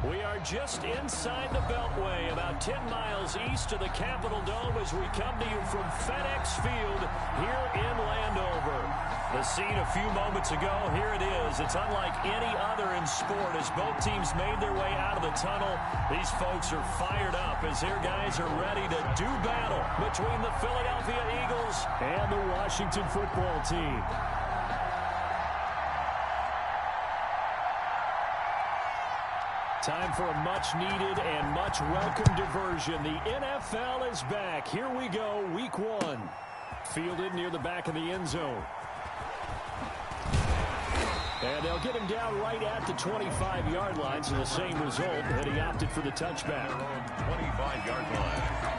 We are just inside the Beltway, about 10 miles east of the Capitol Dome as we come to you from FedEx Field here in Landover. The scene a few moments ago, here it is. It's unlike any other in sport as both teams made their way out of the tunnel. These folks are fired up as their guys are ready to do battle between the Philadelphia Eagles and the Washington football team. Time for a much-needed and much-welcome diversion. The NFL is back. Here we go, Week 1. Fielded near the back of the end zone. And they'll get him down right at the 25-yard line, so the same result, and he opted for the touchback. 25-yard line.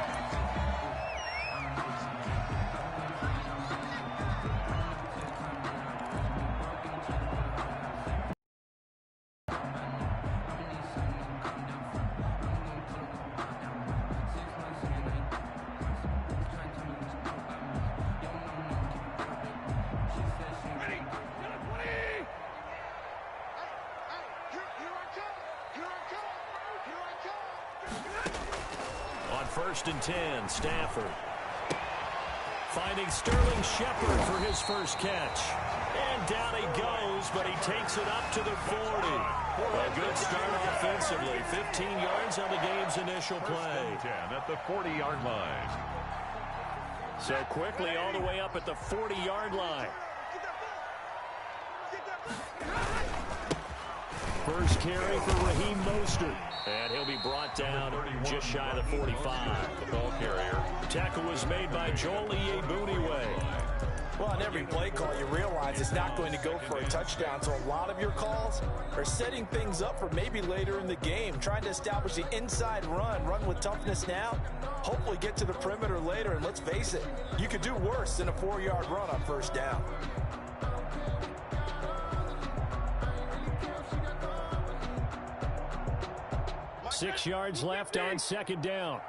First and 10, Stafford. Finding Sterling Shepard for his first catch. And down he goes, but he takes it up to the 40. A good start offensively. 15 yards on the game's initial play. 10 at the 40-yard line. So quickly all the way up at the 40-yard line. First carry for Raheem Mostert. And he'll be brought down just shy of the 45. The ball carrier. Tackle was made by Joel Iyiegbuniwe. Well, on every play call, you realize it's not going to go for a touchdown. So a lot of your calls are setting things up for maybe later in the game, trying to establish the inside run with toughness now, hopefully get to the perimeter later. And let's face it, you could do worse than a 4-yard run on first down. Six yards left on second down.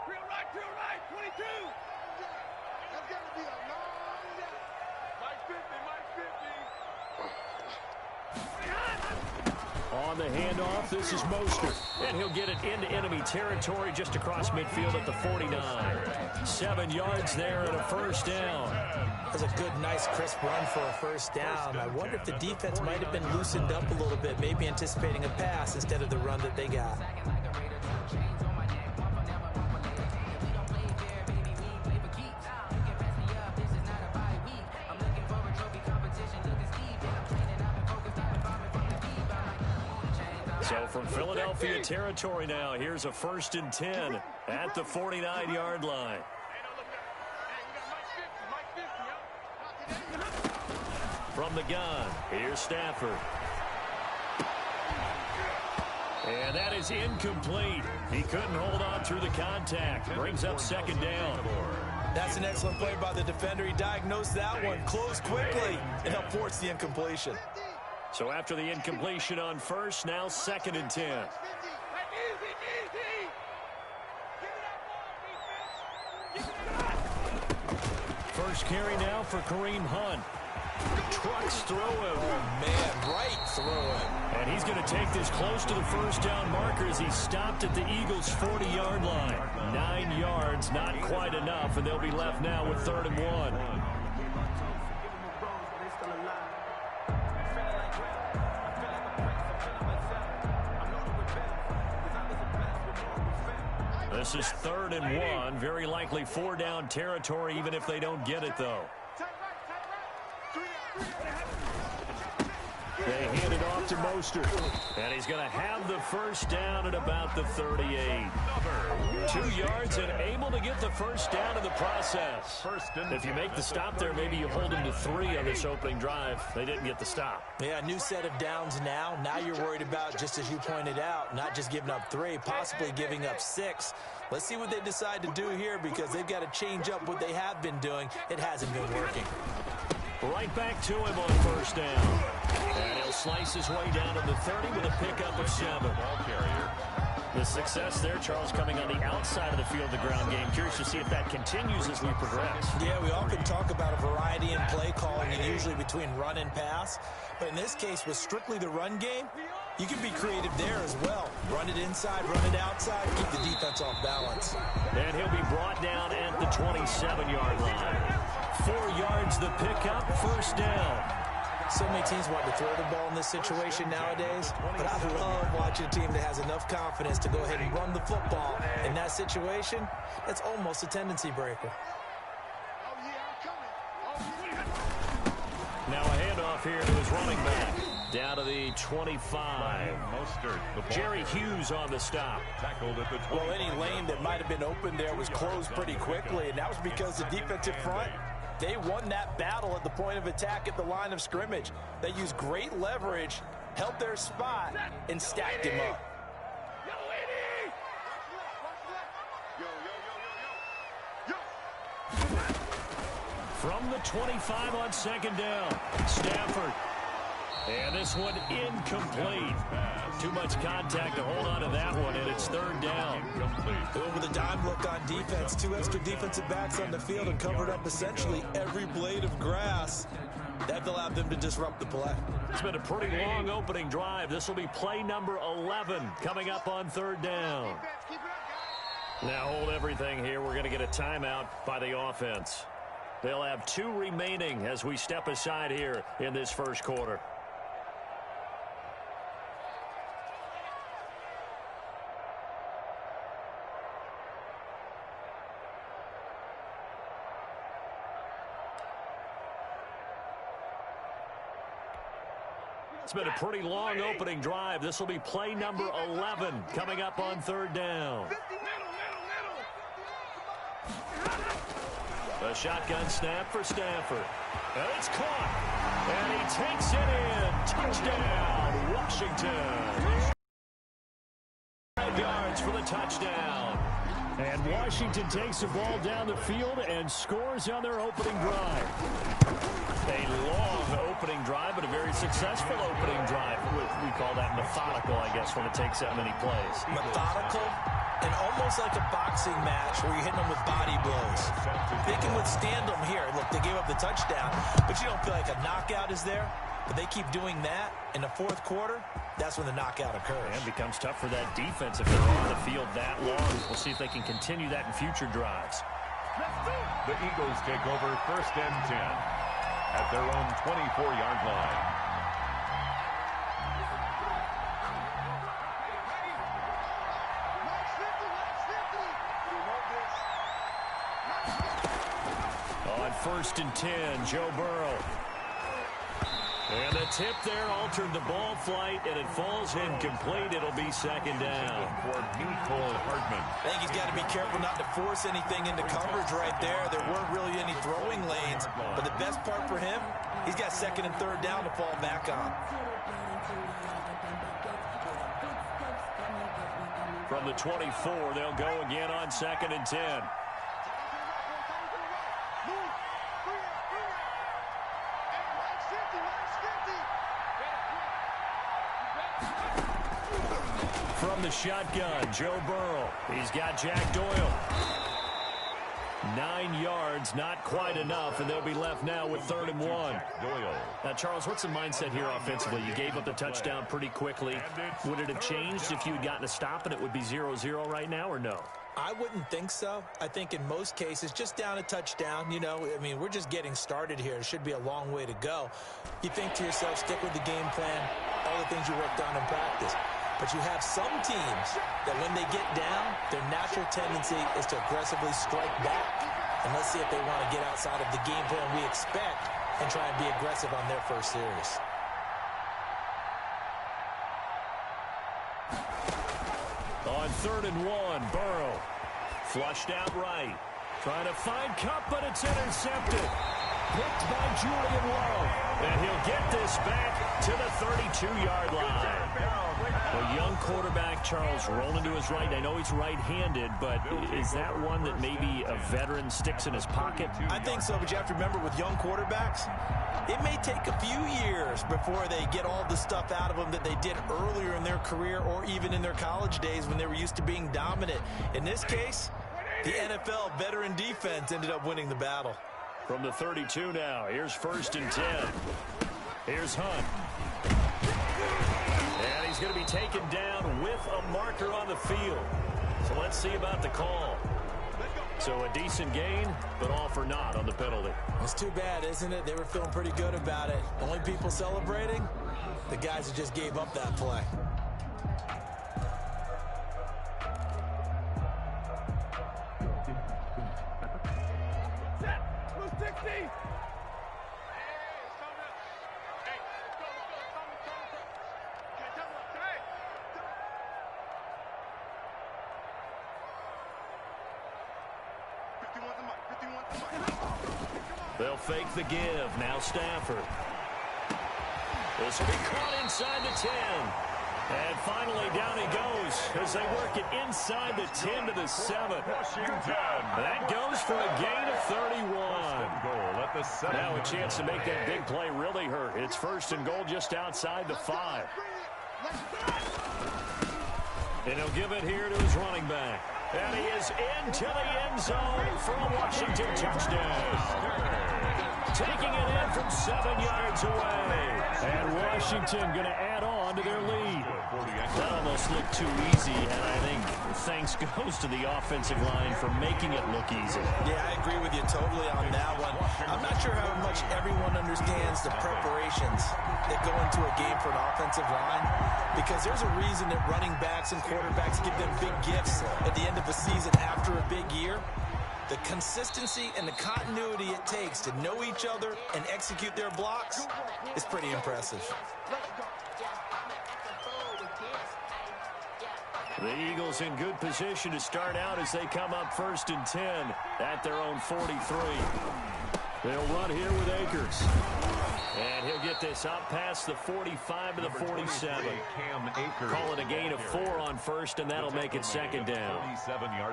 On the handoff, this is Mostert. And he'll get it into enemy territory just across midfield at the 49. 7 yards there and a first down. That's a good, nice, crisp run for a first down. I wonder if the defense might have been loosened up a little bit, maybe anticipating a pass instead of the run that they got. So from Philadelphia territory now, here's a first and 10 at the 49-yard line. From the gun, here's Stafford. And that is incomplete. He couldn't hold on through the contact. Brings up second down. That's an excellent play by the defender. He diagnosed that one, closed quickly, and helped force the incompletion. So after the incompletion on first, now second and 10. First carry now for Kareem Hunt. Trucks through him. Oh, man, right through him. And he's going to take this close to the first down marker as he stopped at the Eagles' 40-yard line. 9 yards, not quite enough, and they'll be left now with 3rd and 1. This is 3rd and 1. Very likely 4-down territory, even if they don't get it, though. They hand it off to Mostert. And he's going to have the first down at about the 38. 2 yards and able to get the first down in the process. If you make the stop there, maybe you hold him to 3 on this opening drive. They didn't get the stop. Yeah, new set of downs now. Now you're worried about, just as you pointed out, not just giving up 3, possibly giving up 6. Let's see what they decide to do here because they've got to change up what they have been doing. It hasn't been working. Right back to him on first down. And he'll slice his way down to the 30 with a pickup of 7. Ball carrier. The success there, Charles, coming on the outside of the field, the ground game. Curious to see if that continues as we progress. Yeah, we often talk about a variety in play calling and usually between run and pass. But in this case, with strictly the run game, You can be creative there as well. Run it inside, run it outside, keep the defense off balance. And he'll be brought down at the 27-yard line. 4 yards the pickup, first down. So many teams want to throw the ball in this situation nowadays, but I love watching a team that has enough confidence to go ahead and run the football. In that situation, that's almost a tendency breaker. Now a handoff here to his running back. Down to the 25. Jerry Hughes on the stop. Tackled at the 20. Well, any lane that might have been open there was closed pretty quickly, and that was because the defensive front, they won that battle at the point of attack at the line of scrimmage. They used great leverage, held their spot, and stacked him up. From the 25 on second down, Stafford. And this one incomplete. Too much contact to hold on to that one, and it's third down. Over the dime look on defense. 2 extra defensive backs on the field and covered up essentially every blade of grass. That allowed them to disrupt the play. It's been a pretty long opening drive. This will be play number 11 coming up on third down. Now hold everything here. We're going to get a timeout by the offense. They'll have 2 remaining as we step aside here in this first quarter. It's been a pretty long opening drive. This will be play number 11 coming up on third down. A shotgun snap for Stafford. And it's caught. And he takes it in. Touchdown, Washington. 5 yards for the touchdown. And Washington takes the ball down the field and scores on their opening drive. A long opening drive, but a very successful opening drive. We call that methodical, I guess, when it takes that many plays. Methodical and almost like a boxing match where you're hitting them with body blows. They can withstand them here. Look, they gave up the touchdown, but you don't feel like a knockout is there. But they keep doing that in the fourth quarter. That's when the knockout occurs. And it becomes tough for that defense if they're on the field that long. We'll see if they can continue that in future drives. The Eagles take over first and 10 at their own 24-yard line. On first and 10, Joe Burrow. And the tip there altered the ball flight, and it falls incomplete. It'll be second down. For Nicole Hardman. I think he's got to be careful not to force anything into coverage right there. There weren't really any throwing lanes. But the best part for him, he's got second and third down to fall back on. From the 24, they'll go again on second and 10. From the shotgun, Joe Burrow. He's got Jack Doyle. 9 yards, not quite enough, and they'll be left now with third and 1. Doyle. Now, Charles, what's the mindset here offensively? You gave up the touchdown pretty quickly. Would it have changed if you had gotten a stop and it would be 0-0 right now, or no? I wouldn't think so. I think in most cases, just down a touchdown, you know, I mean, we're just getting started here. It should be a long way to go. You think to yourself, stick with the game plan, all the things you worked on in practice. But you have some teams that when they get down, their natural tendency is to aggressively strike back. And let's see if they want to get outside of the game plan we expect and try and be aggressive on their first series. On third and 1, Burrow. Flushed out right. Trying to find Kupp, but it's intercepted. Picked by Julian Love. And he'll get this back to the 32-yard line. A young quarterback, Charles, rolling to his right. I know he's right-handed, but is that one that maybe a veteran sticks in his pocket? I think so, but you have to remember with young quarterbacks, it may take a few years before they get all the stuff out of them that they did earlier in their career or even in their college days when they were used to being dominant. In this case, the NFL veteran defense ended up winning the battle. From the 32 now, here's first and 10. Here's Hunt. And he's going to be taken down with a marker on the field. So let's see about the call. So a decent gain, but all for naught on the penalty. It's too bad, isn't it? They were feeling pretty good about it. Only people celebrating? The guys who just gave up that play. They'll fake the give. Now Stafford. This will be caught inside the 10. And finally down he goes as they work it inside the 10 to the 7. That goes for a gain of 31. Now a chance to make that big play really hurt. It's first and goal just outside the 5. And he'll give it here to his running back. And he is into the end zone for a Washington touchdown. Taking it in from 7 yards away. And Washington going to add on to their lead. That almost looked too easy, and I think thanks goes to the offensive line for making it look easy. Yeah, I agree with you totally on that one. I'm not sure how much everyone understands the preparations that go into a game for an offensive line, because there's a reason that running backs and quarterbacks give them big gifts at the end of the season after a big year. The consistency and the continuity it takes to know each other and execute their blocks is pretty impressive. The Eagles in good position to start out as they come up first and 10 at their own 43. They'll run here with Akers. And he'll get this up past the 45 to the 47. Call it a gain of 4 on first, and that'll make it second down.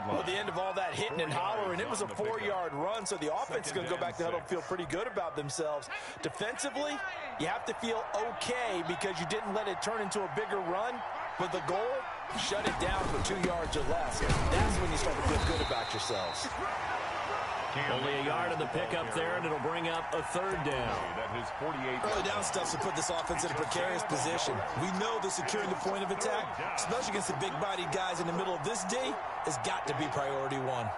Well, at the end of all that hitting and hollering, it was a 4-yard run, so the offense is going to go back to the huddle and feel pretty good about themselves. Defensively, you have to feel okay because you didn't let it turn into a bigger run. But the goal, shut it down for 2 yards or less. That's when you start to feel good about yourselves. Only a yard in the pickup there, and it'll bring up a third down. Early down stuff to put this offense in a precarious position. We know that securing the point of attack, especially against the big-bodied guys in the middle of this D, has got to be priority one.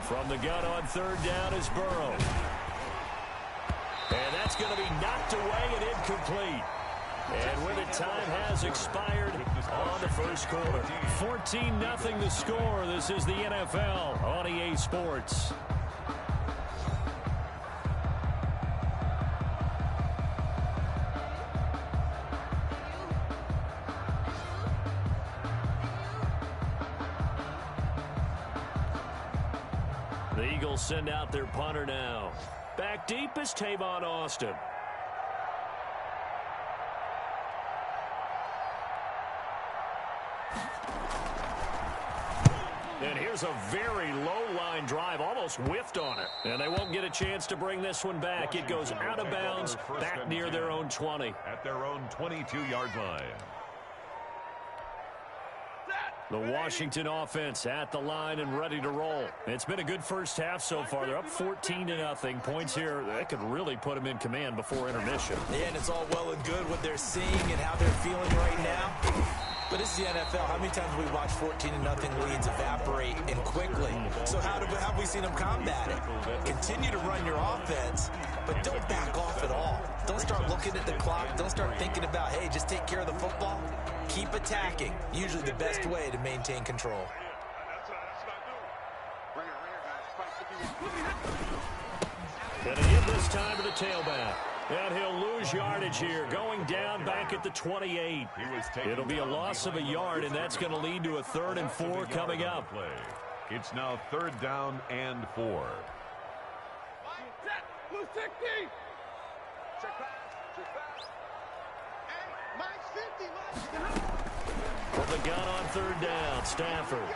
From the gun on third down is Burrow. And that's going to be knocked away and incomplete. And with it, time has expired on the first quarter. 14-0 the score. This is the NFL on EA Sports. The Eagles send out their punter now. Back deep is Tavon Austin. And here's a very low-line drive, almost whiffed on it. And they won't get a chance to bring this one back. It goes out of bounds, back near their own 20. At their own 22-yard line. The Washington offense at the line and ready to roll. It's been a good first half so far. They're up 14-0. Points here, that could really put them in command before intermission. Yeah, and it's all well and good what they're seeing and how they're feeling right now. But this is the NFL. How many times have we watched 14-0 leads evaporate and quickly? So how have we seen them combat it? Continue to run your offense, but don't back off at all. Don't start looking at the clock. Don't start thinking about, hey, just take care of the football. Keep attacking. Usually the best way to maintain control. Gonna give this time to the tailback. And he'll lose yardage here, going down back at the 28. It'll be a loss of a yard, and that's going to lead to a 3rd and 4 coming up. It's now 3rd down and 4. From the gun on 3rd down, Stafford.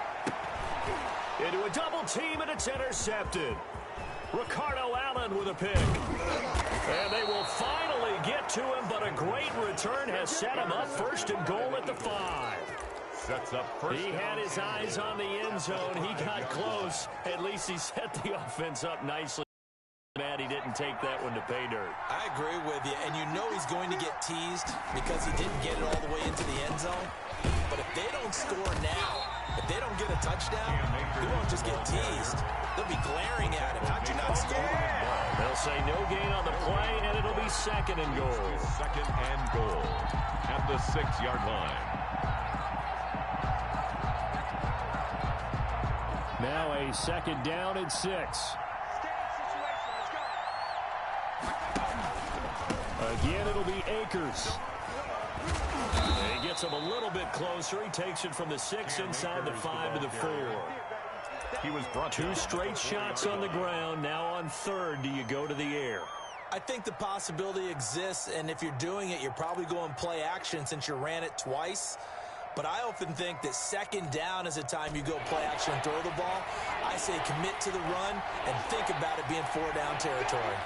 Into a double team, and it's intercepted. Ricardo Allen with a pick. And they will finally get to him, but a great return has set him up first and goal at the 5. Sets up first. He had his eyes on the end zone. He got close. At least he set the offense up nicely. Matt, he didn't take that one to pay dirt. I agree with you, and you know he's going to get teased because he didn't get it all the way into the end zone. But if they don't score now, if they don't get a touchdown, he won't just get teased. They'll be glaring at him. How'd you not score? They'll say no gain on the play, and it'll be second and goal. Second and goal at the 6-yard line. Now a second down and 6. Again, it'll be Akers. He gets him a little bit closer. He takes it from the 6 inside the 5 to the 4. He was brought 2 straight shots on the ground. Now on third, do you go to the air? I think the possibility exists, and if you're doing it, you're probably going play action since you ran it twice. But I often think that second down is a time you go play action and throw the ball. I say commit to the run and think about it being 4-down territory.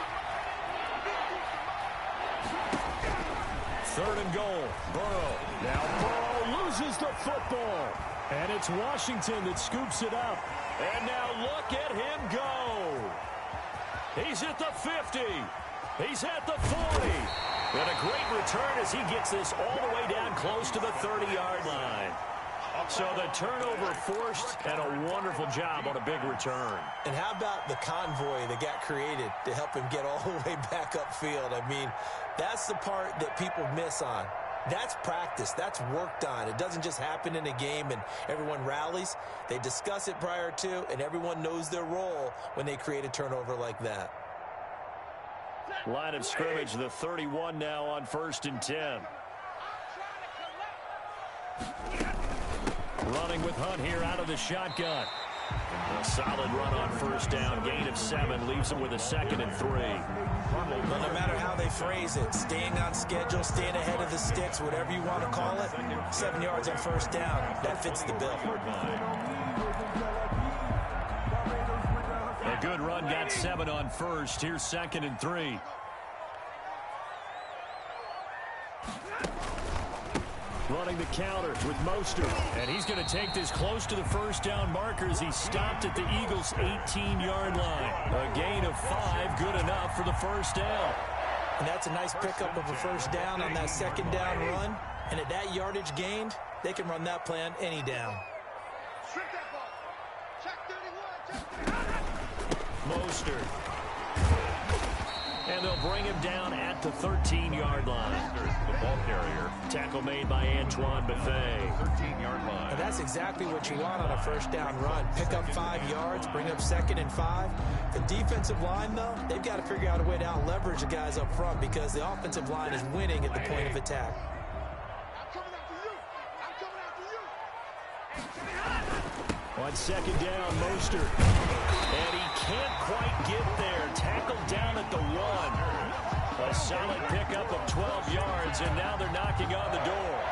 Third and goal. Burrow. Now Burrow loses the football. And it's Washington that scoops it up. And now look at him go. He's at the 50. He's at the 40. And a great return as he gets this all the way down close to the 30-yard line. So the turnover forced, and a wonderful job on a big return. And how about the convoy that got created to help him get all the way back upfield? I mean, that's the part that people miss on. That's practice. That's worked on. It doesn't just happen in a game and everyone rallies. They discuss it prior to, and everyone knows their role when they create a turnover like that. Line of scrimmage, the 31 now on 1st and 10. Running with Hunt here out of the shotgun. A solid run on 1st down. Gain of 7 leaves him with a 2nd and 3. Well, no matter how they phrase it, staying on schedule, staying ahead of the sticks, whatever you want to call it, 7 yards on 1st down, that fits the bill. A good run got 7 on 1st. Here's 2nd and 3. Running the counter with Mostert. And he's going to take this close to the 1st down marker as he stopped at the Eagles' 18-yard line. A gain of 5, good enough for the 1st down. And that's a nice pickup of a 1st down on that 2nd down run. And at that yardage gained, they can run that plan any down. Mostert. And they'll bring him down at the 13-yard line. The ball carrier. Tackle made by Antoine Bethea. 13-yard line. And that's exactly what you want on a 1st down run. Pick up 5 yards, bring up 2nd and 5. The defensive line, though, they've got to figure out a way to out-leverage the guys up front because the offensive line is winning at the point of attack. On 2nd down, Mostert. And he can't quite get there. Tackled down at the 1. A solid pickup of 12 yards, and now they're knocking on the door.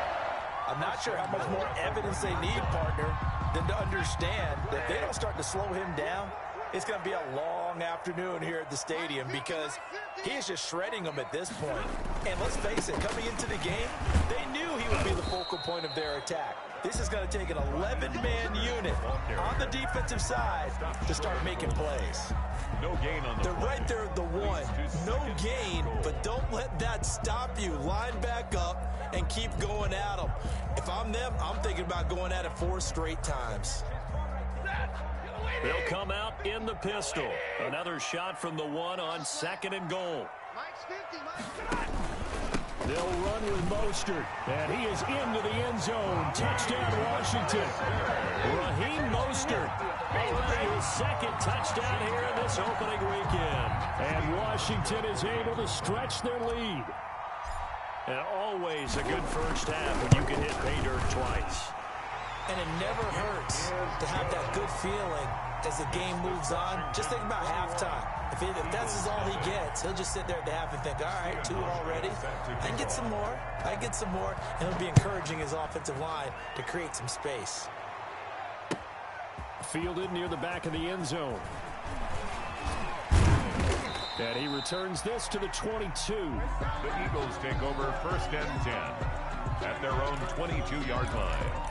I'm not sure how much more evidence they need, partner, than to understand that if they don't start to slow him down, it's going to be a long afternoon here at the stadium because he is just shredding them at this point. And let's face it, coming into the game, they knew he would be the focal point of their attack. This is going to take an 11-man unit on the defensive side to start making plays. No gain on the They're right there at the 1. No gain, but don't let that stop you. Line back up and keep going at them. If I'm them, I'm thinking about going at it 4 straight times. They'll come out in the pistol. Another shot from the 1 on 2nd and goal. They'll run with Mostert, and he is into the end zone. Touchdown, Washington. Raheem Mostert, already his 2nd touchdown here in this opening weekend. And Washington is able to stretch their lead. And always a good first half when you can hit pay dirt twice. And it never hurts to have that good feeling as the game moves on. Just think about halftime. If that's all he gets, he'll just sit there at the half and think, all right, 2 already. I can get some more. I can get some more. And he'll be encouraging his offensive line to create some space. fielded near the back of the end zone. And he returns this to the 22. The Eagles take over 1st and 10 at their own 22-yard line.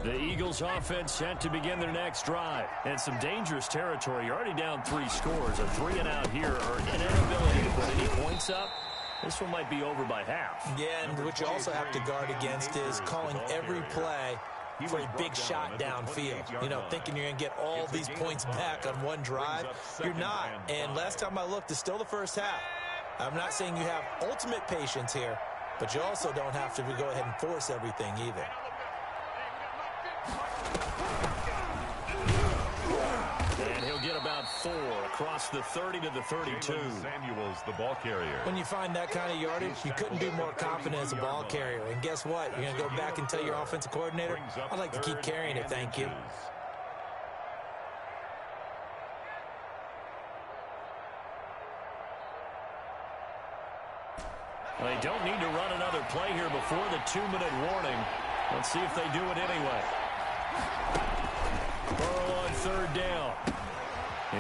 The Eagles offense set to begin their next drive. And some dangerous territory. You're already down 3 scores. A 3 and out here, or an inability to put any points up. This one might be over by half. Yeah, and what you also have to guard against is calling every play for a big shot downfield. You know, thinking you're going to get all these points back on one drive. You're not. And last time I looked, it's still the first half. I'm not saying you have ultimate patience here, but you also don't have to go ahead and force everything either. And he'll get about 4 across the 30 to the 32. Samuel's the ball carrier. When you find that kind of yardage, you couldn't be more confident as a ball carrier. And guess what? You're going to go back and tell your offensive coordinator, I'd like to keep carrying it, thank you. Well, they don't need to run another play here before the 2-minute warning. Let's see if they do it anyway. Burrow on 3rd down.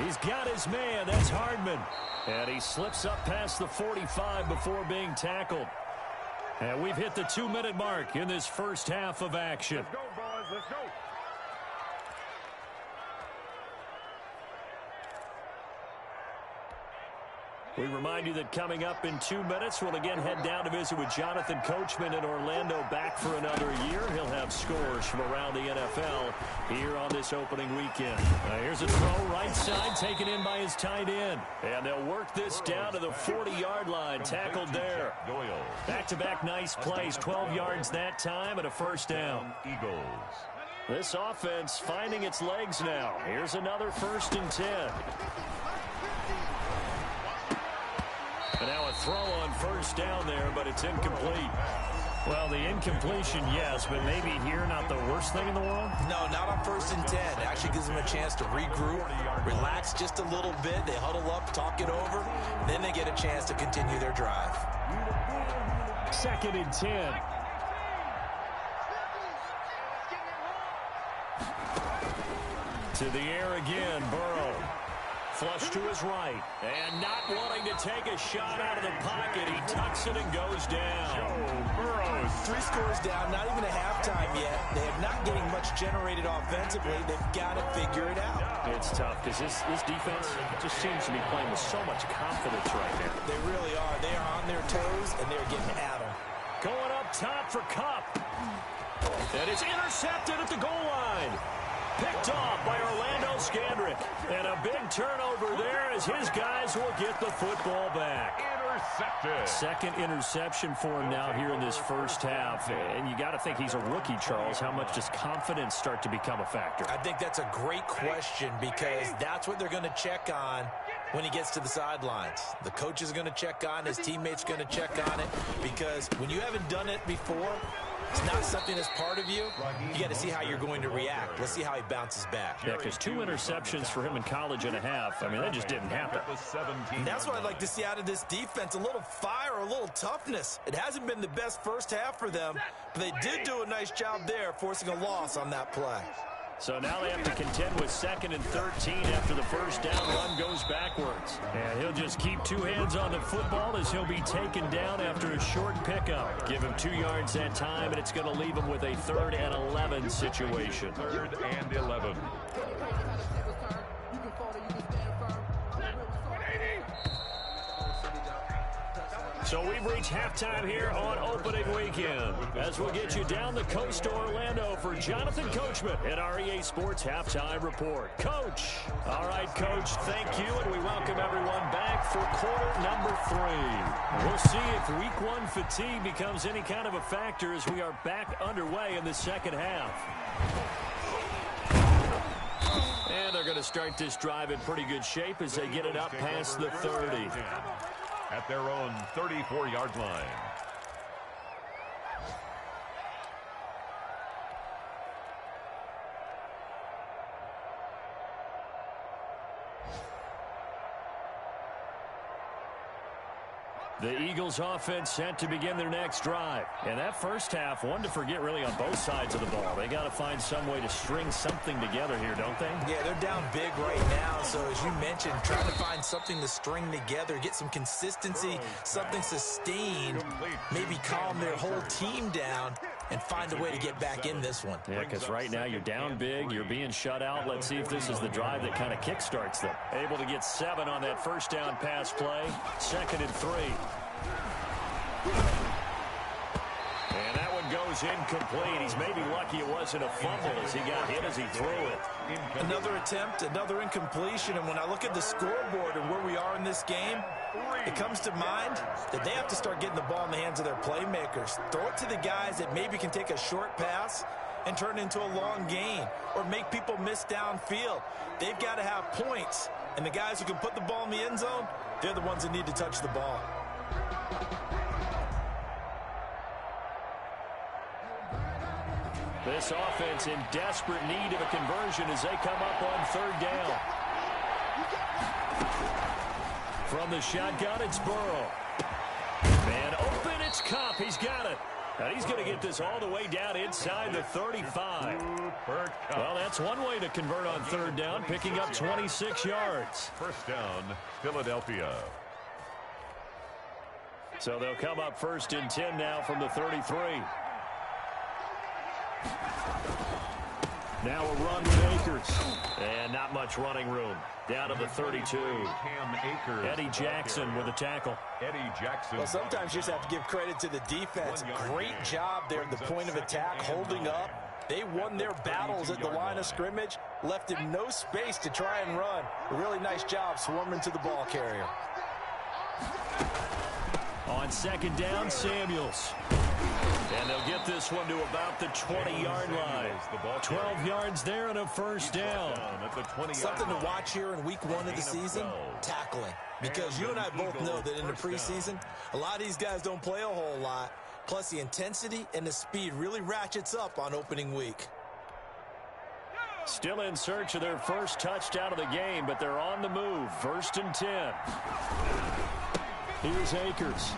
He's got his man. That's Hardman. And he slips up past the 45 before being tackled. And we've hit the 2-minute mark in this first half of action. Let's go, boys. Let's go. We remind you that coming up in 2 minutes, we'll again head down to visit with Jonathan Coachman in Orlando, back for another year. He'll have scores from around the NFL here on this opening weekend. Here's a throw right side, taken in by his tight end. And they'll work this down to the 40-yard line, tackled there. Back-to-back nice plays, 12 yards that time and a first down. Eagles. This offense finding its legs now. Here's another 1st and 10. And now a throw on 1st down there, but it's incomplete. Well, the incompletion, yes, but maybe here not the worst thing in the world? No, not on 1st and 10. It actually gives them a chance to regroup, relax just a little bit. They huddle up, talk it over, then they get a chance to continue their drive. 2nd and 10. To the air again, Burrow. Flush to his right, and not wanting to take a shot out of the pocket, he tucks it and goes down. Burrows. 3 scores down, not even a halftime yet. They are not getting much generated offensively. They've got to figure it out. It's tough because this defense just seems to be playing with so much confidence right now. They really are. They are on their toes, and they're getting at them. Going up top for Kupp. And it's intercepted at the goal line. Picked off by Orlando Scandrick. And a big turnover there as his guys will get the football back. Intercepted. 2nd interception for him now here in this first half. And you got to think he's a rookie, Charles. How much does confidence start to become a factor? I think that's a great question because that's what they're going to check on when he gets to the sidelines. The coach is going to check on, his teammates going to check on it, because when you haven't done it before, it's not something that's part of you. You got to see how you're going to react. Let's see how he bounces back. Yeah, because 2 interceptions for him in college and a half. I mean, that just didn't happen. And that's what I'd like to see out of this defense, a little fire, a little toughness. It hasn't been the best first half for them, but they did do a nice job there, forcing a loss on that play. So now they have to contend with 2nd and 13 after the first down run goes backwards. And he'll just keep 2 hands on the football as he'll be taken down after a short pickup. Give him 2 yards that time, and it's going to leave him with a 3rd and 11 situation. 3rd and 11. So we've reached halftime here on opening weekend as we'll get you down the coast to Orlando for Jonathan Coachman at our EA Sports Halftime Report. Coach. All right, Coach, thank you, and we welcome everyone back for quarter number 3. We'll see if week 1 fatigue becomes any kind of a factor as we are back underway in the second half. And they're going to start this drive in pretty good shape as they get it up past the 30. At their own 34-yard line. The Eagles offense set to begin their next drive. And that first half, one to forget really on both sides of the ball. They got to find some way to string something together here, don't they? Yeah, they're down big right now. So as you mentioned, trying to find something to string together, get some consistency, something sustained, maybe calm their whole team down and find a way to get back in this one. Yeah, because right now you're down big, you're being shut out. Let's see if this is the drive that kind of kickstarts them. Able to get 7 on that first down pass play. 2nd and 3. And that one goes incomplete. He's maybe lucky it wasn't a fumble as he got hit as he threw it. Another attempt, another incompletion. And when I look at the scoreboard and where we are in this game, it comes to mind that they have to start getting the ball in the hands of their playmakers. Throw it to the guys that maybe can take a short pass and turn it into a long gain or make people miss downfield. They've got to have points. And the guys who can put the ball in the end zone, they're the ones that need to touch the ball. This offense in desperate need of a conversion as they come up on 3rd down. From the shotgun, it's Burrow. Man open, it's Kupp. He's got it. And he's going to get this all the way down inside the 35. Well, that's one way to convert on 3rd down, picking up 26 yards. First down, Philadelphia. So they'll come up 1st and 10 now from the 33. Now a run with Akers. And not much running room. Down to the 32. Eddie Jackson with a tackle. Eddie Jackson. Well, sometimes you just have to give credit to the defense. Great job there at the point of attack, holding up. They won their battles at the line of scrimmage, left him no space to try and run. A really nice job swarming to the ball carrier. On 2nd down, Samuels. And they'll get this one to about the 20-yard line. 12 yards there and a first down. Something to watch here in week 1 of the season, tackling. Because you and I both know that in the preseason, a lot of these guys don't play a whole lot. Plus, the intensity and the speed really ratchets up on opening week. Still in search of their first touchdown of the game, but they're on the move. 1st and 10. Here's Akers.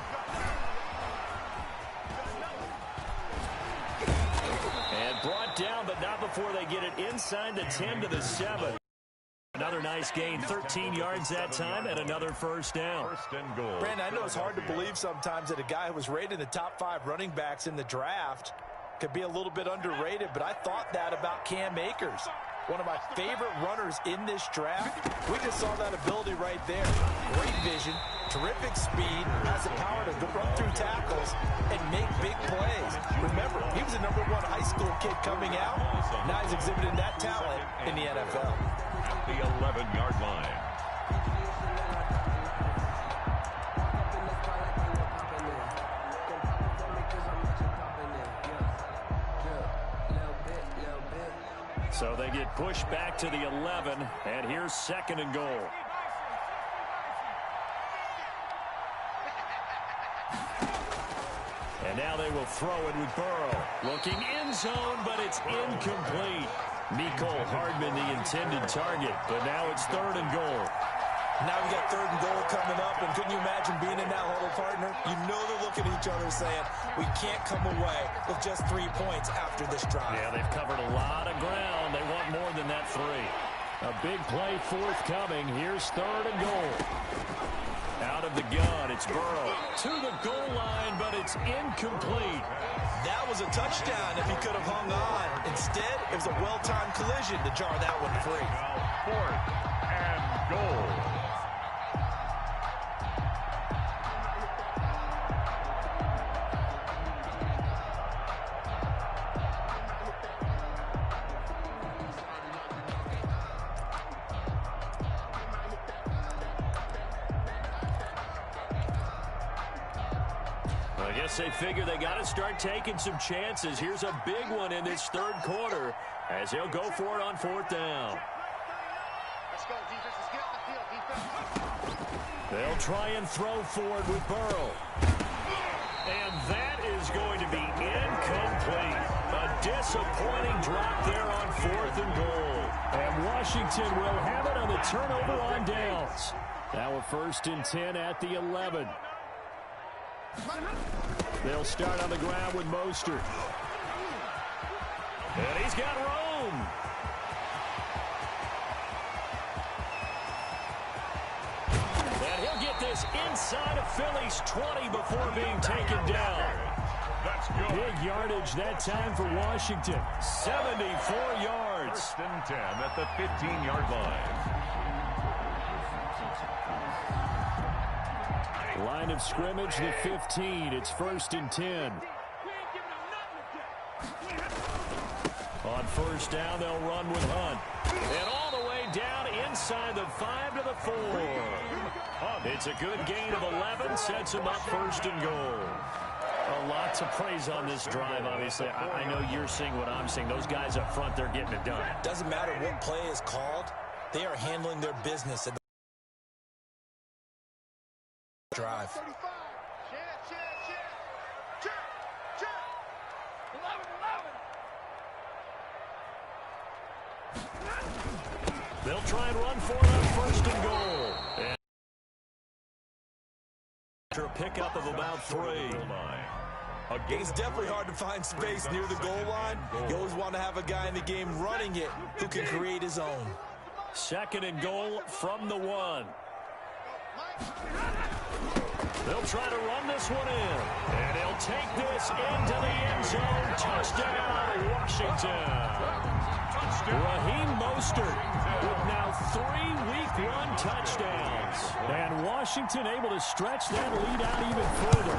And brought down, but not before they get it inside the 10 to the 7. Another nice gain, 13 yards that time, and another first down. First and goal. Brandon, I know it's hard to believe sometimes that a guy who was rated in the top 5 running backs in the draft could be a little bit underrated, but I thought that about Cam Akers. One of my favorite runners in this draft. We just saw that ability right there. Great vision, terrific speed, has the power to run through tackles and make big plays. Remember, he was a #1 high school kid coming out. Now he's exhibiting that talent in the NFL. At the 11-yard line. So they get pushed back to the 11, and here's 2nd and goal. And now they will throw it with Burrow. Looking end zone, but it's incomplete. Mecole Hardman, the intended target, but now it's 3rd and goal. Now we got 3rd and goal coming up, and couldn't you imagine being in that huddle, partner? You know they're looking at each other saying, we can't come away with just 3 points after this drive. Yeah, they've covered a lot of ground. They want more than that 3. A big play forthcoming. Here's 3rd and goal. Out of the gun, it's Burrow. To the goal line, but it's incomplete. That was a touchdown if he could have hung on. Instead, it was a well-timed collision to jar that one free. 4th and goal. I guess they figure they got to start taking some chances. Here's a big one in this 3rd quarter as they'll go for it on 4th down. Let's go, defense. Let's get on the field, defense. They'll try and throw forward with Burrow. And that is going to be incomplete. A disappointing drop there on 4th and goal. And Washington will have it on the turnover on downs. Now a 1st and 10 at the 11. They'll start on the ground with Mostert. And he's got room. And he'll get this inside of Philly's 20 before being taken down. That's good. Big yardage that time for Washington. 74 yards. First and 10 at the 15-yard line. Line of scrimmage, the 15. It's first and 10. On first down, they'll run with Hunt. And all the way down inside the 5 to the 4. It's a good gain of 11. Sets him up first and goal. Lots of praise on this drive, obviously. I know you're seeing what I'm seeing. Those guys up front, they're getting it done. Doesn't matter what play is called. They are handling their business at the drive. They'll try and run for it on first and goal. And after a pickup of about 3. It's definitely hard to find space near the goal line. You always want to have a guy in the game running it who can create his own. Second and goal from the 1. They'll try to run this one in. And he'll take this into the end zone. Touchdown, Washington. Raheem Mostert with now 3 week-one touchdowns. And Washington able to stretch that lead out even further.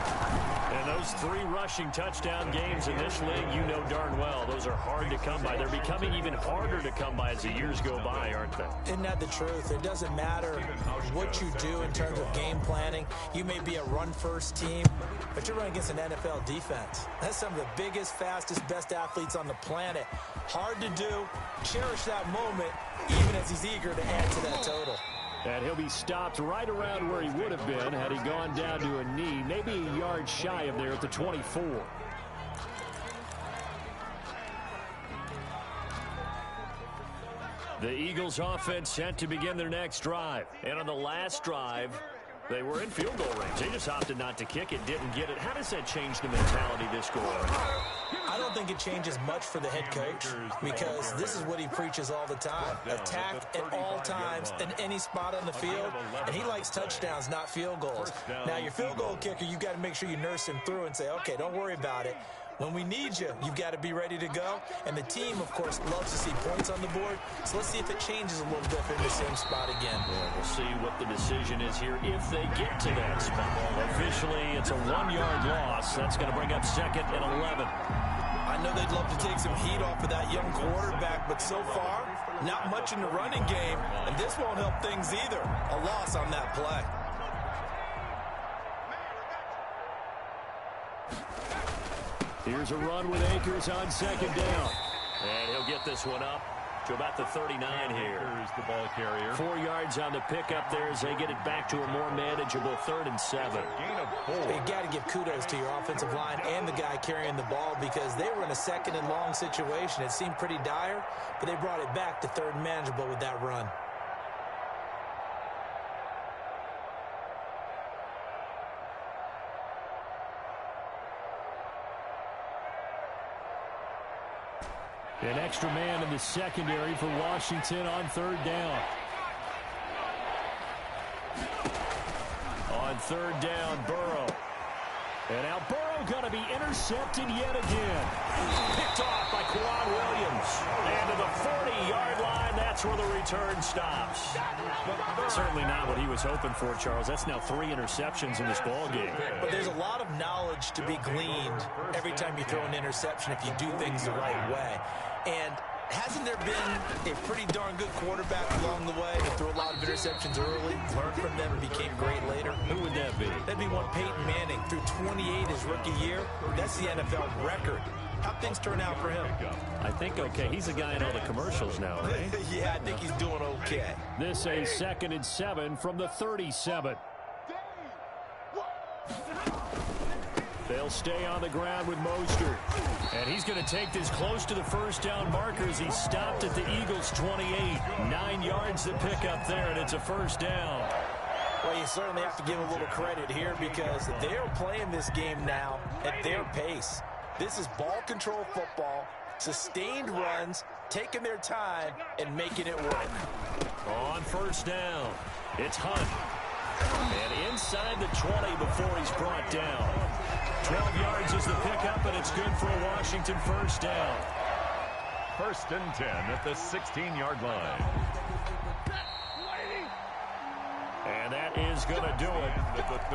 And those 3 rushing touchdown games in this league, you know darn well, those are hard to come by. They're becoming even harder to come by as the years go by, aren't they? Isn't that the truth? It doesn't matter what you do in terms of game planning. You may be a run-first team, but you're running against an NFL defense. That's some of the biggest, fastest, best athletes on the planet. Hard to do. Cherish that moment, even as he's eager to add to that total. And he'll be stopped right around where he would have been had he gone down to a knee, maybe a yard shy of there at the 24. The Eagles offense set to begin their next drive. And on the last drive, they were in field goal range. They just opted not to kick it, didn't get it. How does that change the mentality this go on? I don't think it changes much for the head coach because this is what he preaches all the time. Attack at all times in any spot on the field, and he likes touchdowns, not field goals. Now, your field goal kicker, you've got to make sure you nurse him through and say, okay, don't worry about it. When we need you, you've got to be ready to go. And the team, of course, loves to see points on the board. So let's see if it changes a little bit in the same spot again. Yeah, we'll see what the decision is here if they get to that spot. Officially, it's a 1-yard loss. That's going to bring up second and 11. I know they'd love to take some heat off of that young quarterback, but so far, not much in the running game. And this won't help things either. A loss on that play. Here's a run with Akers on second down. And he'll get this one up to about the 39 here. Here's the ball carrier. 4 yards on the pickup there as they get it back to a more manageable 3rd and 7. Gain of 4. You got to give kudos to your offensive line and the guy carrying the ball because they were in a second and long situation. It seemed pretty dire, but they brought it back to 3rd and manageable with that run. An extra man in the secondary for Washington on 3rd down. On 3rd down, Burrow. And now Burrow going to be intercepted yet again. Picked off by Quan Williams. And to the 40-yard line, that's where the return stops. Certainly not what he was hoping for, Charles. That's now 3 interceptions in this ball game. But there's a lot of knowledge to be gleaned every time you throw an interception if you do things the right way. And hasn't there been a pretty darn good quarterback along the way who threw a lot of interceptions early, learned from them, and became great later? Who would that be? That'd be one Peyton Manning. Threw 28 his rookie year. That's the NFL record. How'd things turn out for him? I think okay. He's a guy in all the commercials now, right? Yeah, I think he's doing okay. This a 2nd and 7 from the 37. They'll stay on the ground with Mostert. And he's going to take this close to the first down markers. He stopped at the Eagles' 28. 9 yards to pick up there, and it's a first down. Well, you certainly have to give a little credit here because they're playing this game now at their pace. This is ball control football, sustained runs, taking their time, and making it work. On first down, it's Hunt. And inside the 20 before he's brought down. 12 yards is the pickup, and it's good for a Washington first down. First and 10 at the 16-yard line. And that is going to do it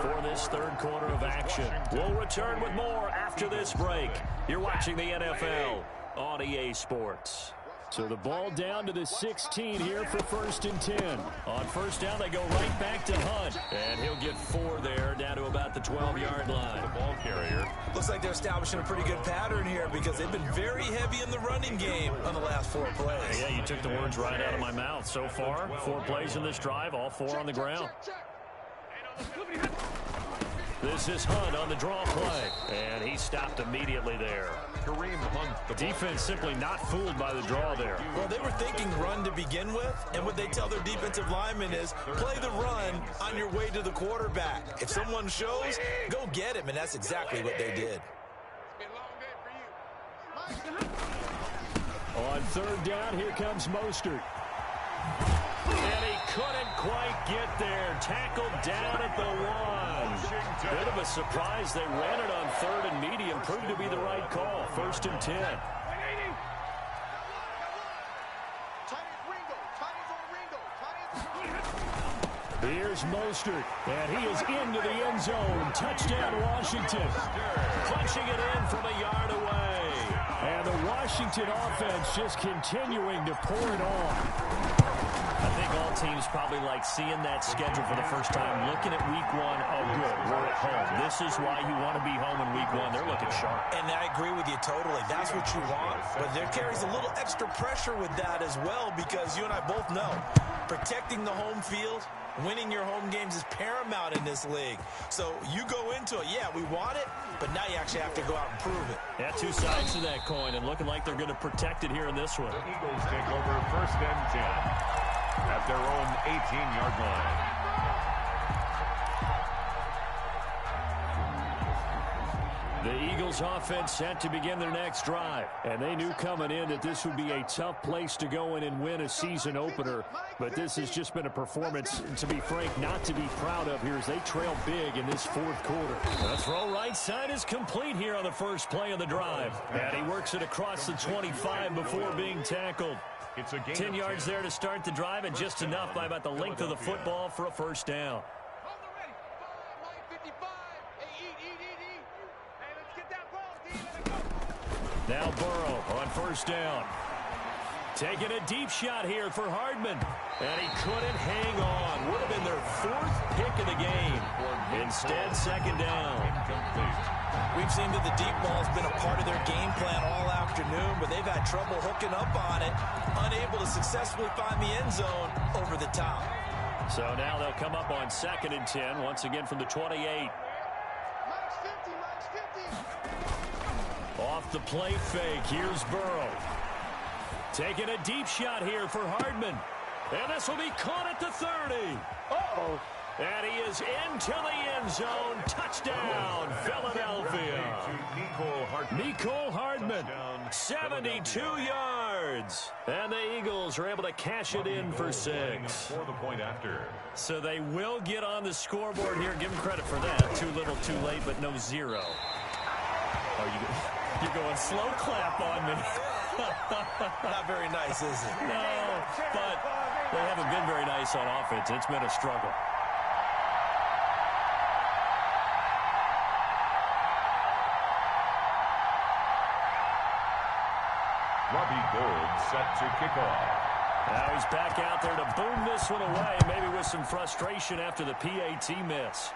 for this third quarter of action. We'll return with more after this break. You're watching the NFL on EA Sports. So the ball down to the 16 here for first and 10. On first down, they go right back to Hunt. And he'll get 4 there, down to about the 12-yard line. The ball carrier. Looks like they're establishing a pretty good pattern here because they've been very heavy in the running game on the last 4 plays. Yeah, you took the words right out of my mouth. So far, 4 plays in this drive, all 4 on the ground. This is Hunt on the draw play. And he stopped immediately there. Kareem Hunt. The defense simply not fooled by the draw there. Well, they were thinking run to begin with, and what they tell their defensive linemen is play the run on your way to the quarterback. If someone shows, go get him, and that's exactly what they did. On third down, here comes Mostert. And he couldn't quite get there. Tackled down at the 1. Bit of a surprise. They ran it on third and medium. Proved to be the right call. First and 10. Here's Mostert, and he is into the end zone. Touchdown, Washington. Punching it in from a yard away. And the Washington offense just continuing to pour it on. I think all teams probably like seeing that schedule for the first time, looking at week 1. Oh, good, we're at home. This is why you want to be home in week 1. They're looking sharp. And I agree with you totally. That's what you want. But there carries a little extra pressure with that as well because you and I both know protecting the home field, winning your home games is paramount in this league. So you go into it, yeah, we want it, but now you actually have to go out and prove it. Yeah, 2 sides to that coin, and looking like they're going to protect it here in this one. The Eagles take over first and 10 at their own 18-yard line. The Eagles offense set to begin their next drive, and they knew coming in that this would be a tough place to go in and win a season opener, but this has just been a performance, to be frank, not to be proud of here as they trail big in this fourth quarter. The throw right side is complete here on the first play of the drive, and he works it across the 25 before being tackled. It's a gain 10 yards there to start the drive, and just enough by about the length of the football for a first down. Now Burrow on first down. Taking a deep shot here for Hardman. And he couldn't hang on. Would have been their 4th pick of the game. Instead, second down. We've seen that the deep ball has been a part of their game plan all afternoon, but they've had trouble hooking up on it, unable to successfully find the end zone over the top. So now they'll come up on second and 10, once again from the 28. Off the play fake, here's Burrow. Taking a deep shot here for Hardman. And this will be caught at the 30. Uh-oh. And he is into the end zone. Touchdown, Philadelphia. Nicole Hardman, 72 yards. And the Eagles are able to cash it in for 6. For the point after. So they will get on the scoreboard here. Give them credit for that. Too little, too late, but no 0. You're going slow clap on me. Not very nice, is it? No, but they haven't been very nice on offense. It's been a struggle. Robbie Gould set to kick off. Now he's back out there to boom this one away, maybe with some frustration after the PAT miss.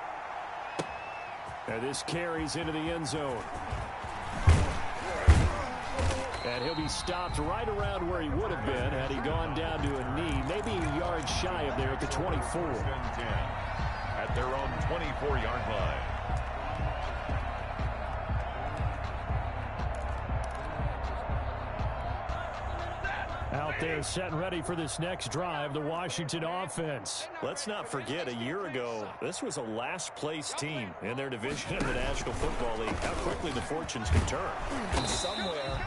And this carries into the end zone. And he'll be stopped right around where he would have been had he gone down to a knee, maybe a yard shy of there at the 24. At their own 24-yard line. Out there setting ready for this next drive, the Washington offense. Let's not forget, a year ago, this was a last-place team in their division in the National Football League. How quickly the fortunes can turn. Somewhere,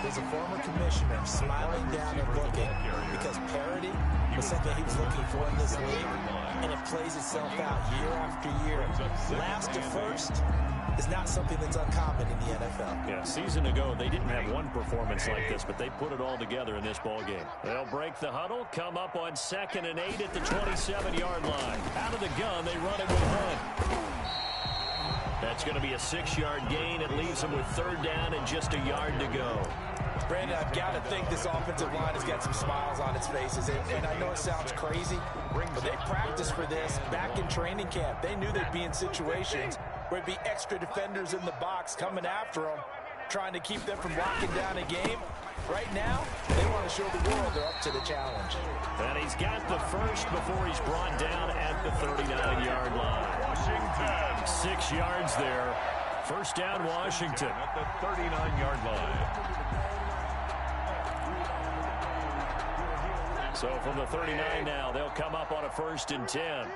there's a former commissioner smiling down and looking because parity was something he was looking for in this league, and it plays itself out year after year. Last to first is not something that's uncommon in the NFL. Yeah, a season ago, they didn't have one performance like this, but they put it all together in this ballgame. They'll break the huddle, come up on 2nd and 8 at the 27-yard line. Out of the gun, they run it with Hunt. That's going to be a 6-yard gain. It leaves them with 3rd down and just a yard to go. Brandon, I've got to think this offensive line has got some smiles on its faces. And I know it sounds crazy, but they practiced for this back in training camp. They knew they'd be in situations where it'd be extra defenders in the box coming after them, trying to keep them from locking down a game. Right now, they want to show the world they're up to the challenge. And he's got the first before he's brought down at the 39-yard line. Washington. 6 yards there. 1st down, Washington. At the 39-yard line. So from the 39 now, they'll come up on a 1st and 10.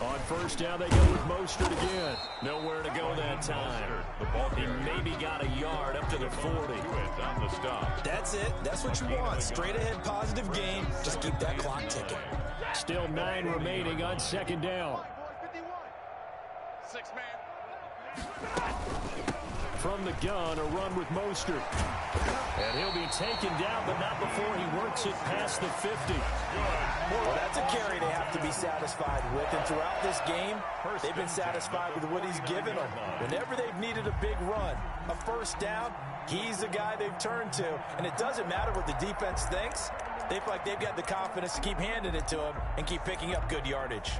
On 1st down, they go with Mostert again. Nowhere to go that time. He maybe got a yard up to the 40. On the stop. That's it. That's what you want. Straight ahead positive gain. Just keep that clock ticking. Still 9 remaining on 2nd down. 6 man. From the gun, a run with Mostert. And he'll be taken down, but not before he works it past the 50. Well, that's a carry they have to be satisfied with. And throughout this game, they've been satisfied with what he's given them. Whenever they've needed a big run, a 1st down, he's the guy they've turned to. And it doesn't matter what the defense thinks. They feel like they've got the confidence to keep handing it to him and keep picking up good yardage.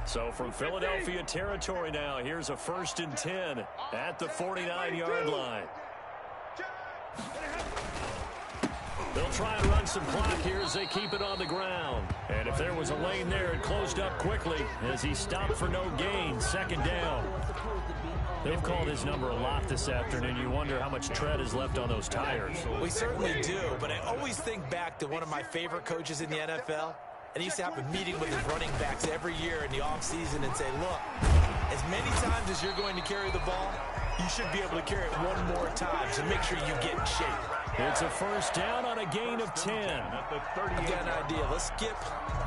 So from Philadelphia territory now, here's a 1st and 10 at the 49-yard line. They'll try and run some clock here as they keep it on the ground. And if there was a lane there, it closed up quickly as he stopped for no gain. 2nd down. They've called his number a lot this afternoon. You wonder how much tread is left on those tires. We certainly do, but I always think back to one of my favorite coaches in the NFL. And he used to have a meeting with his running backs every year in the offseason and say, look, as many times as you're going to carry the ball, you should be able to carry it one more time, so make sure you get in shape. It's a 1st down on a gain of 10. I've got an idea. Let's skip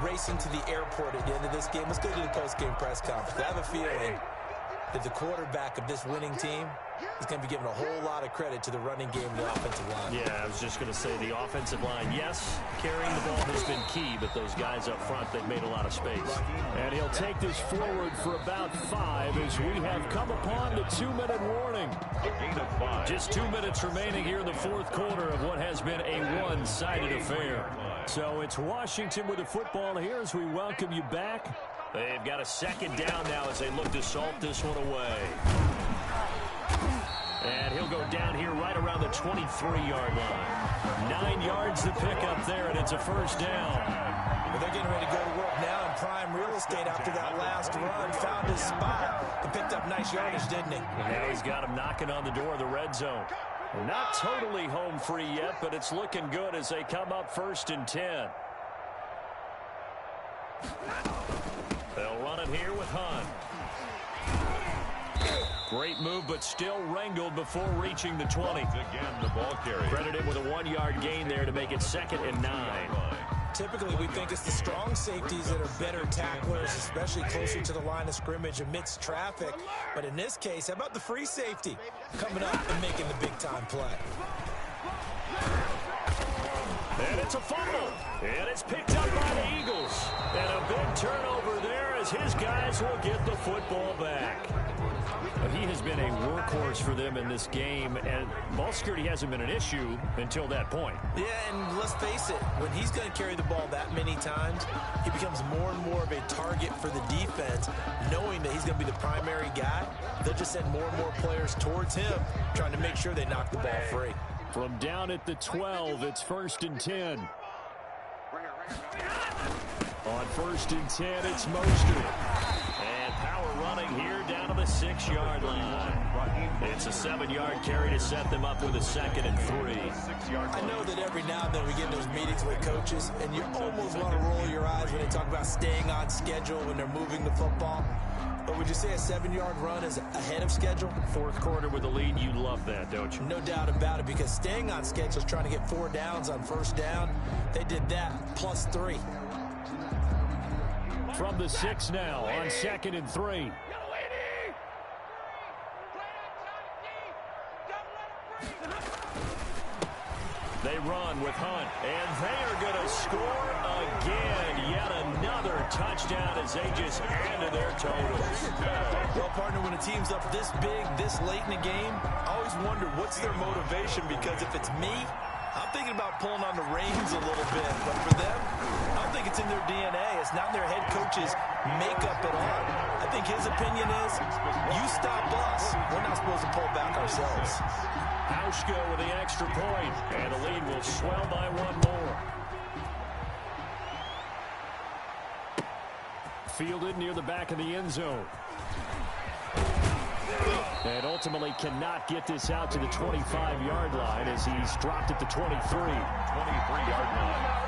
racing to the airport at the end of this game. Let's go to the post-game press conference. I have a feeling that the quarterback of this winning team is going to be giving a whole lot of credit to the running game and the offensive line. Yeah, I was just going to say the offensive line, yes, carrying the ball has been key, but those guys up front, they've made a lot of space. And he'll take this forward for about 5 as we have come upon the 2-minute warning. A gain of 5. Just 2 minutes remaining here in the 4th quarter of what has been a one-sided affair. So it's Washington with the football here as we welcome you back. They've got a 2nd down now as they look to salt this one away. And he'll go down here right around the 23-yard line. 9 yards to pick up there, and it's a 1st down. Well, they're getting ready to go to work now in prime real estate after that last run. Found his spot and picked up nice yardage, didn't he? Now he's got him knocking on the door of the red zone. Not totally home free yet, but it's looking good as they come up 1st and 10. They'll run it here with Hunt. Great move, but still wrangled before reaching the 20. Again, the ball carrier. Credited with a 1-yard gain there to make it 2nd and 9. Typically, we think it's the strong safeties that are better tacklers, especially closer to the line of scrimmage amidst traffic. But in this case, how about the free safety coming up and making the big-time play? And it's a fumble. And it's picked up by the Eagles. And a big turnover there as his guys will get the football back. He has been a workhorse for them in this game, and ball security hasn't been an issue until that point. Yeah, and let's face it, when he's going to carry the ball that many times, he becomes more and more of a target for the defense, knowing that he's going to be the primary guy. They'll just send more and more players towards him, trying to make sure they knock the ball free. From down at the 12, it's 1st and 10. On 1st and 10, it's Mostert. And power running here down down to the 6-yard line. It's a 7-yard carry to set them up with a 2nd and 3. I know that every now and then we get in those meetings with coaches, and you almost want to roll your eyes when they talk about staying on schedule when they're moving the football. But would you say a 7-yard run is ahead of schedule? Fourth quarter with a lead, you love that, don't you? No doubt about it, because staying on schedule is trying to get 4 downs on first down. They did that, plus 3. From the 6 now on 2nd and 3. They run with Hunt, and they are going to score again. Yet another touchdown as they just added their totals. Well, partner, when a team's up this big, this late in the game, I always wonder what's their motivation, because if it's me, I'm thinking about pulling on the reins a little bit. But for them, I don't think it's in their DNA. It's not in their head coach's makeup at all. I think his opinion is, you stop us, we're not supposed to pull back ourselves. Hauschka with the extra point, and the lead will swell by 1 more. Fielded near the back of the end zone. And ultimately cannot get this out to the 25-yard line as he's dropped at the 23. 23-yard line.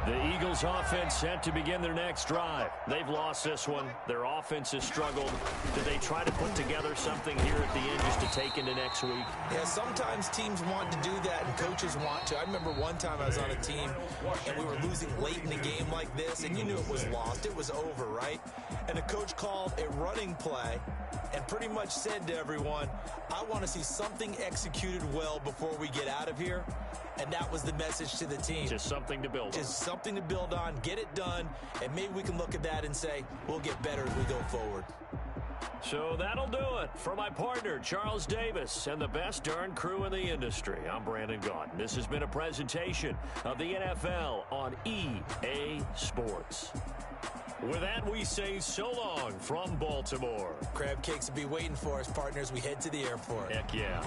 The Eagles offense set to begin their next drive. They've lost this one. Their offense has struggled. Did they try to put together something here at the end just to take into next week? Yeah, sometimes teams want to do that and coaches want to. I remember one time I was on a team and we were losing late in the game like this, and you knew it was lost. It was over, right? And the coach called a running play and pretty much said to everyone, I want to see something executed well before we get out of here. And that was the message to the team. Just something to build on. Just something to build on, get it done, and maybe we can look at that and say, we'll get better as we go forward. So that'll do it for my partner, Charles Davis, and the best darn crew in the industry. I'm Brandon Gaudin. This has been a presentation of the NFL on EA Sports. With that, we say so long from Baltimore. Crab cakes will be waiting for us, partners. We head to the airport. Heck yeah.